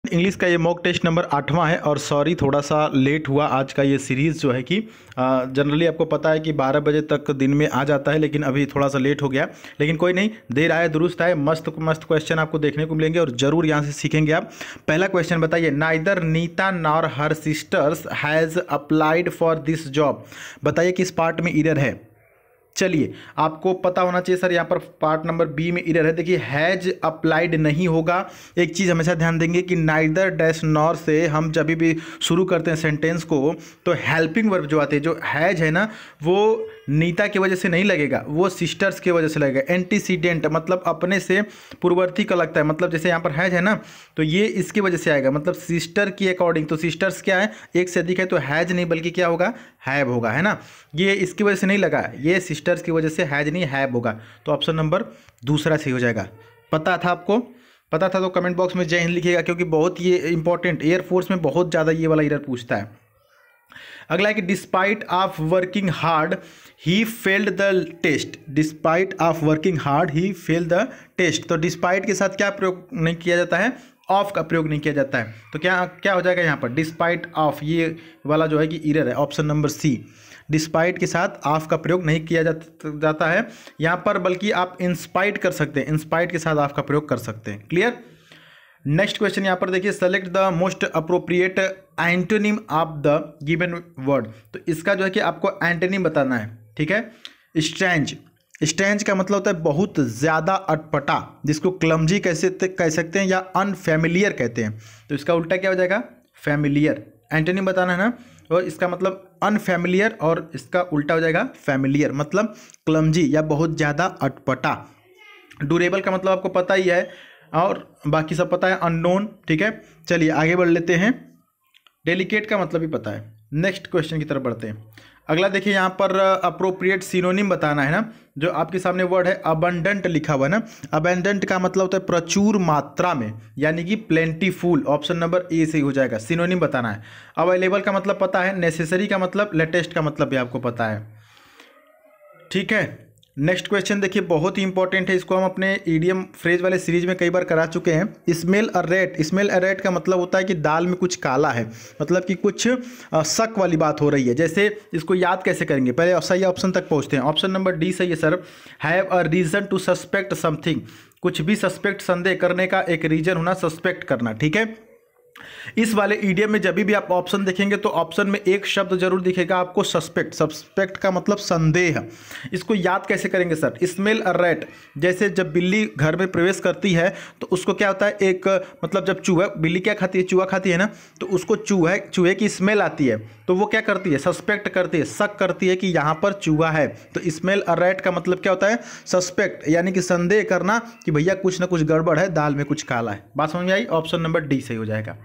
English का ये mock test number 8वां है और सॉरी थोड़ा सा लेट हुआ। आज का ये सीरीज़ जो है कि जनरली आपको पता है कि 12 बजे तक दिन में आ जाता है, लेकिन अभी थोड़ा सा लेट हो गया। लेकिन कोई नहीं, देर आए दुरुस्त आए। मस्त मस्त क्वेश्चन आपको देखने को मिलेंगे और ज़रूर यहाँ से सीखेंगे आप। पहला क्वेश्चन बताइए, neither Neeta nor her sisters has applied for this job. बताइए किस पार्ट में एरर है। चलिए, आपको पता होना चाहिए सर, यहाँ पर पार्ट नंबर बी में एरर है। देखिए, हैज अप्लाइड नहीं होगा। एक चीज़ हमेशा ध्यान देंगे कि नाइदर डैश नॉर से हम जब भी शुरू करते हैं सेंटेंस को, तो हेल्पिंग वर्ब जो आते हैं, जो हैज है ना, वो नीता की वजह से नहीं लगेगा, वो सिस्टर्स की वजह से लगेगा। एंटीसीडेंट मतलब अपने से पूर्ववर्ती का लगता है, मतलब जैसे यहाँ पर हैज है ना, तो ये इसकी वजह से आएगा, मतलब सिस्टर की अकॉर्डिंग। तो सिस्टर्स क्या है, एक से अधिक है, तो हैज नहीं बल्कि क्या होगा, हैव होगा, है ना। ये इसकी वजह से नहीं लगा, ये सिस्टर्स की वजह से हैज नहीं हैव होगा। तो ऑप्शन नंबर दूसरा सही हो जाएगा। पता था आपको? पता था तो कमेंट बॉक्स में जय हिंद लिखिएगा, क्योंकि बहुत ये इंपॉर्टेंट, एयरफोर्स में बहुत ज़्यादा ये वाला एरर पूछता है। अगला है कि despite of working hard he failed the test. Despite of working hard he failed the test. तो डिस्पाइट के साथ क्या प्रयोग नहीं किया जाता है, ऑफ का प्रयोग नहीं किया जाता है। तो क्या क्या हो जाएगा यहाँ पर, डिस्पाइट ऑफ, ये वाला जो है कि एरर है, ऑप्शन नंबर सी। डिस्पाइट के साथ ऑफ का प्रयोग नहीं किया जाता है यहाँ पर, बल्कि आप इंस्पाइट कर सकते हैं, इंस्पाइट के साथ ऑफ का प्रयोग कर सकते हैं। क्लियर। नेक्स्ट क्वेश्चन यहाँ पर देखिए, select the most appropriate antonym of the given word. तो इसका जो है कि आपको एंटोनिम बताना है, ठीक है। स्ट्रेंज, स्ट्रेंज का मतलब होता है बहुत ज़्यादा अटपटा, जिसको क्लमजी कैसे कह सकते हैं या अनफैमिलियर कहते हैं। तो इसका उल्टा क्या हो जाएगा, फैमिलियर। एंटोनिम बताना है ना, और इसका मतलब अनफैमिलियर और इसका उल्टा हो जाएगा फैमिलियर, मतलब क्लमजी या बहुत ज़्यादा अटपटा। ड्यूरेबल का मतलब आपको पता ही है, और बाकी सब पता है, अननोन, ठीक है। चलिए आगे बढ़ लेते हैं। डेलिकेट का मतलब भी पता है। नेक्स्ट क्वेश्चन की तरफ बढ़ते हैं। अगला देखिए, यहाँ पर अप्रोप्रिएट सिनोनिम बताना है ना। जो आपके सामने वर्ड है अबंडेंट लिखा हुआ है ना, अबंडेंट का मतलब होता है प्रचुर मात्रा में, यानी कि प्लेंटीफुल। ऑप्शन नंबर ए से ही हो जाएगा, सिनोनिम बताना है। अवेलेबल का मतलब पता है, नेसेसरी का मतलब, लेटेस्ट का मतलब भी आपको पता है, ठीक है। नेक्स्ट क्वेश्चन देखिए, बहुत ही इंपॉर्टेंट है, इसको हम अपने ईडियम फ्रेज वाले सीरीज में कई बार करा चुके हैं। Smell a rate. Smell a rate का मतलब होता है कि दाल में कुछ काला है, मतलब कि कुछ शक वाली बात हो रही है। जैसे इसको याद कैसे करेंगे, पहले सही ऑप्शन तक पहुंचते हैं। ऑप्शन नंबर डी सही है sir, have a reason to suspect something. कुछ भी सस्पेक्ट, संदेह करने का एक रीजन होना, सस्पेक्ट करना, ठीक है। इस वाले ईडियम में जब भी आप ऑप्शन देखेंगे तो ऑप्शन में एक शब्द जरूर दिखेगा आपको, सस्पेक्ट। सस्पेक्ट का मतलब संदेह। इसको याद कैसे करेंगे सर, स्मेल अ रैट। जैसे जब बिल्ली घर में प्रवेश करती है तो उसको क्या होता है, एक मतलब जब चूहा, बिल्ली क्या खाती है, चूहा खाती है ना, तो उसको चूहे की स्मेल आती है, तो वो क्या करती है, सस्पेक्ट करती है, शक करती है कि यहाँ पर चूहा है। तो स्मेल अ रैट का मतलब क्या होता है, सस्पेक्ट, यानी कि संदेह करना कि भैया कुछ ना कुछ गड़बड़ है, दाल में कुछ काला है। बात समझ में आई, ऑप्शन नंबर डी सही हो जाएगा।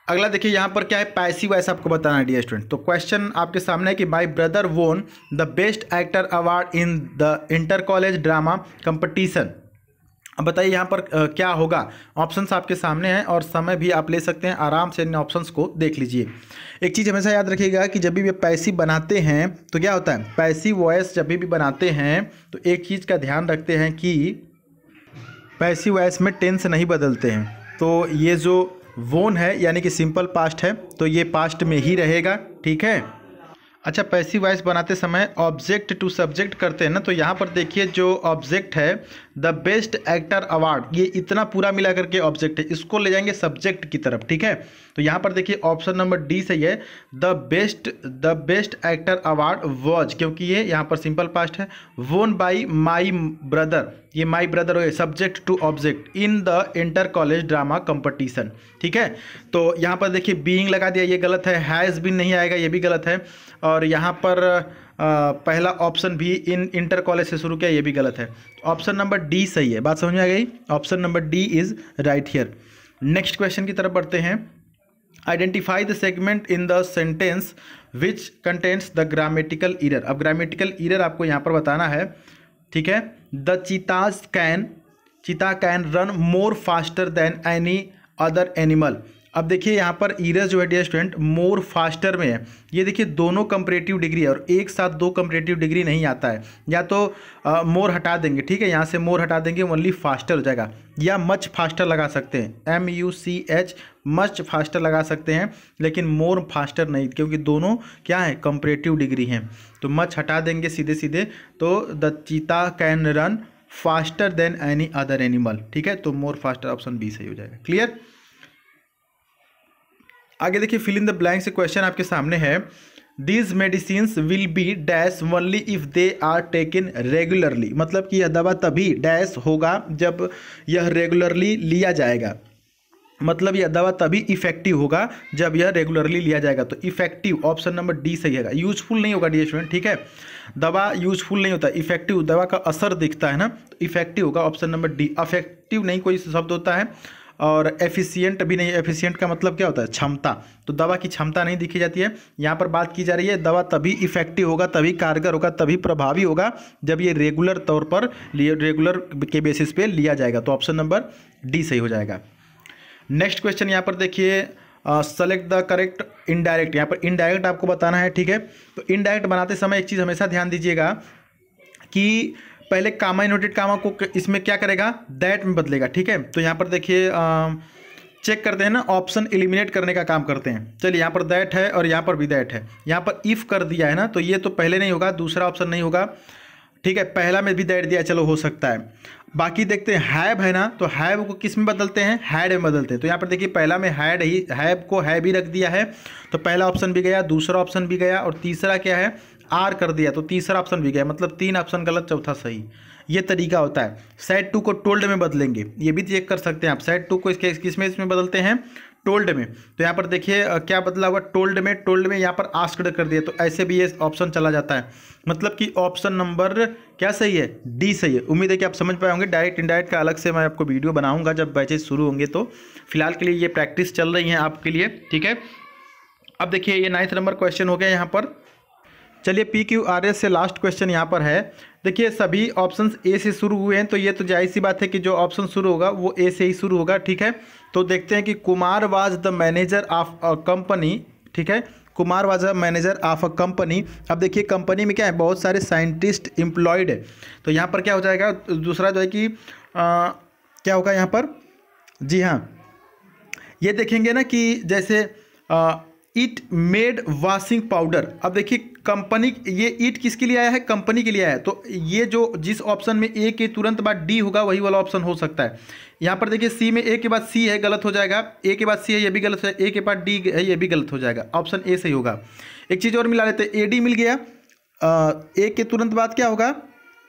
अगला देखिए, यहाँ पर क्या है, पैसिव वॉइस आपको बताना है डियर स्टूडेंट। तो क्वेश्चन आपके सामने है कि my brother won the best actor award in the inter college drama competition. अब बताइए यहाँ पर क्या होगा। ऑप्शंस आपके सामने हैं और समय भी आप ले सकते हैं, आराम से इन ऑप्शंस को देख लीजिए। एक चीज़ हमेशा याद रखिएगा कि जब भी पैसिव बनाते हैं तो क्या होता है, पैसिव वॉइस जब भी बनाते हैं तो एक चीज़ का ध्यान रखते हैं कि पैसिव वॉइस में टेंस नहीं बदलते हैं। तो ये जो वोन है यानी कि सिंपल पास्ट है, तो ये पास्ट में ही रहेगा, ठीक है। अच्छा, पैसिव वॉइस बनाते समय ऑब्जेक्ट टू सब्जेक्ट करते हैं ना, तो यहाँ पर देखिए जो ऑब्जेक्ट है द बेस्ट एक्टर अवार्ड, ये इतना पूरा मिला करके ऑब्जेक्ट है, इसको ले जाएंगे सब्जेक्ट की तरफ, ठीक है। तो यहाँ पर देखिए ऑप्शन नंबर डी सही है, the best actor award was, क्योंकि ये यहाँ पर सिंपल पास्ट है, वोन बाई माई ब्रदर, ये माई ब्रदर हो, subject to object in the inter college drama competition, ठीक है। तो यहाँ पर देखिए बीइंग लगा दिया, ये गलत है। हैज़ बीन नहीं आएगा, ये भी गलत है। और यहाँ पर पहला ऑप्शन भी इन इंटर कॉलेज से शुरू किया, ये भी गलत है। ऑप्शन नंबर डी सही है। बात समझ में आ गई, option number D is right here. Next question की तरफ बढ़ते हैं। Identify the segment in the sentence which contains the grammatical error. अब ग्रामेटिकल ईरर आपको यहाँ पर बताना है, ठीक है। द चीता can run more faster than any other animal. अब देखिए यहाँ पर ईरस जो है डियर स्टूडेंट मोर फास्टर में है। ये देखिए दोनों कंपैरेटिव डिग्री है और एक साथ दो कंपैरेटिव डिग्री नहीं आता है। या तो मोर हटा देंगे, ठीक है, यहाँ से मोर हटा देंगे, ओनली फास्टर हो जाएगा, या मच फास्टर लगा सकते हैं, MUCH मच फास्टर लगा सकते हैं, लेकिन मोर फास्टर नहीं, क्योंकि दोनों क्या है कंपैरेटिव डिग्री हैं। तो मच हटा देंगे सीधे सीधे, तो द चीता can run faster than any other animal, ठीक है। तो मोर फास्टर ऑप्शन बी सही हो जाएगा। क्लियर। आगे देखिए फिल इन द ब्लैंक से क्वेश्चन आपके सामने है, these medicines will be dash only if they are taken regularly, मतलब कि यह दवा तभी डैश होगा जब यह रेगुलरली लिया जाएगा, मतलब यह दवा तभी इफेक्टिव होगा जब यह रेगुलरली लिया जाएगा। तो इफेक्टिव ऑप्शन नंबर डी सही है। यूजफुल नहीं होगा डियर स्टूडेंट, ठीक है, दवा यूजफुल नहीं होता, इफेक्टिव, दवा का असर दिखता है ना, तो इफेक्टिव होगा ऑप्शन नंबर डी। अफेक्टिव नहीं कोई शब्द होता है, और एफिशिएंट भी नहीं। एफिशिएंट का मतलब क्या होता है, क्षमता, तो दवा की क्षमता नहीं दिखी जाती है। यहाँ पर बात की जा रही है दवा तभी इफेक्टिव होगा, तभी कारगर होगा, तभी प्रभावी होगा जब ये रेगुलर तौर पर रेगुलर के बेसिस पे लिया जाएगा। तो ऑप्शन नंबर डी सही हो जाएगा। नेक्स्ट क्वेश्चन यहाँ पर देखिए, सेलेक्ट द करेक्ट इनडायरेक्ट। यहाँ पर इनडायरेक्ट आपको बताना है, ठीक है। तो इनडायरेक्ट बनाते समय एक चीज़ हमेशा ध्यान दीजिएगा कि पहले कामा इन्वर्टेड कामा को इसमें क्या करेगा, दैट में बदलेगा, ठीक है। तो यहाँ पर देखिए चेक करते हैं ना, ऑप्शन एलिमिनेट करने का काम करते हैं। चलिए यहाँ पर दैट है और यहाँ पर भी दैट है, यहाँ पर इफ़ कर दिया है ना, तो ये तो पहले नहीं होगा, दूसरा ऑप्शन नहीं होगा, ठीक है। पहला में भी दैट दिया, चलो हो सकता है। बाकी देखते हैं हैव है ना, तो हैव को किस में बदलते हैं, हैड में बदलते हैं। तो यहाँ पर देखिए पहला में हैड ही, हैव को हैव ही रख दिया है, तो पहला ऑप्शन भी गया, दूसरा ऑप्शन भी गया, और तीसरा क्या है, आर कर दिया, तो तीसरा ऑप्शन भी गया, मतलब 3 ऑप्शन गलत, चौथा सही। ये तरीका होता है। सेड टू को टोल्ड में बदलेंगे, ये भी चेक कर सकते हैं आप। सेड टू को इसमें बदलते हैं, टोल्ड में। तो यहाँ पर देखिए क्या बदला हुआ, टोल्ड में यहाँ पर आस्क्ड कर दिया, तो ऐसे भी ये ऑप्शन चला जाता है। मतलब कि ऑप्शन नंबर क्या सही है, डी सही है। उम्मीद है कि आप समझ पाए होंगे। डायरेक्ट इनडायरेक्ट का अलग से मैं आपको वीडियो बनाऊंगा जब बैचेज शुरू होंगे। तो फिलहाल के लिए ये प्रैक्टिस चल रही है आपके लिए, ठीक है। अब देखिए ये 9th नंबर क्वेश्चन हो गया यहाँ पर। चलिए PQRS से लास्ट क्वेश्चन यहाँ पर है। देखिए सभी ऑप्शंस ए से शुरू हुए हैं, तो ये तो जाहिर सी बात है कि जो ऑप्शन शुरू होगा वो ए से ही शुरू होगा, ठीक है। तो देखते हैं कि Kumar was the manager of a company, ठीक है, Kumar was the manager of a company. अब देखिए कंपनी में क्या है, बहुत सारे साइंटिस्ट एम्प्लॉयड है, तो यहाँ पर क्या हो जाएगा, दूसरा जो है कि क्या होगा यहाँ पर, जी हाँ, ये देखेंगे ना कि जैसे इट मेड वॉशिंग पाउडर। अब देखिए कंपनी, ये इट किसके लिए आया है, कंपनी के लिए आया है, तो ये जो जिस ऑप्शन में ए के तुरंत बाद डी होगा वही वाला ऑप्शन हो सकता है। यहाँ पर देखिए सी में ए के बाद सी है, गलत हो जाएगा, ए के बाद सी है, ये भी गलत है, ए के बाद डी है, ये भी गलत हो जाएगा, ऑप्शन ए सही होगा। एक चीज़ और मिला लेते हैं, ए डी मिल गया, ए के तुरंत बाद क्या होगा,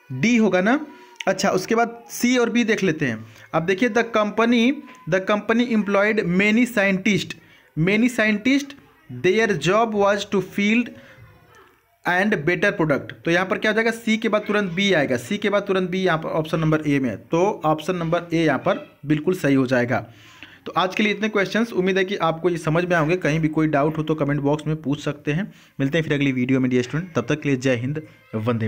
डी होगा ना। अच्छा, उसके बाद सी और बी देख लेते हैं। अब देखिए the company employed many scientist their job was to field and better product. तो यहाँ पर क्या हो जाएगा, सी के बाद तुरंत बी आएगा, सी के बाद तुरंत बी यहाँ पर ऑप्शन नंबर ए में है, तो ऑप्शन नंबर ए यहाँ पर बिल्कुल सही हो जाएगा। तो आज के लिए इतने क्वेश्चंस, उम्मीद है कि आपको ये समझ में आएंगे। कहीं भी कोई डाउट हो तो कमेंट बॉक्स में पूछ सकते हैं। मिलते हैं फिर अगली वीडियो में डियर स्टूडेंट, तब तक के लिए जय हिंद, वंदे मातरम।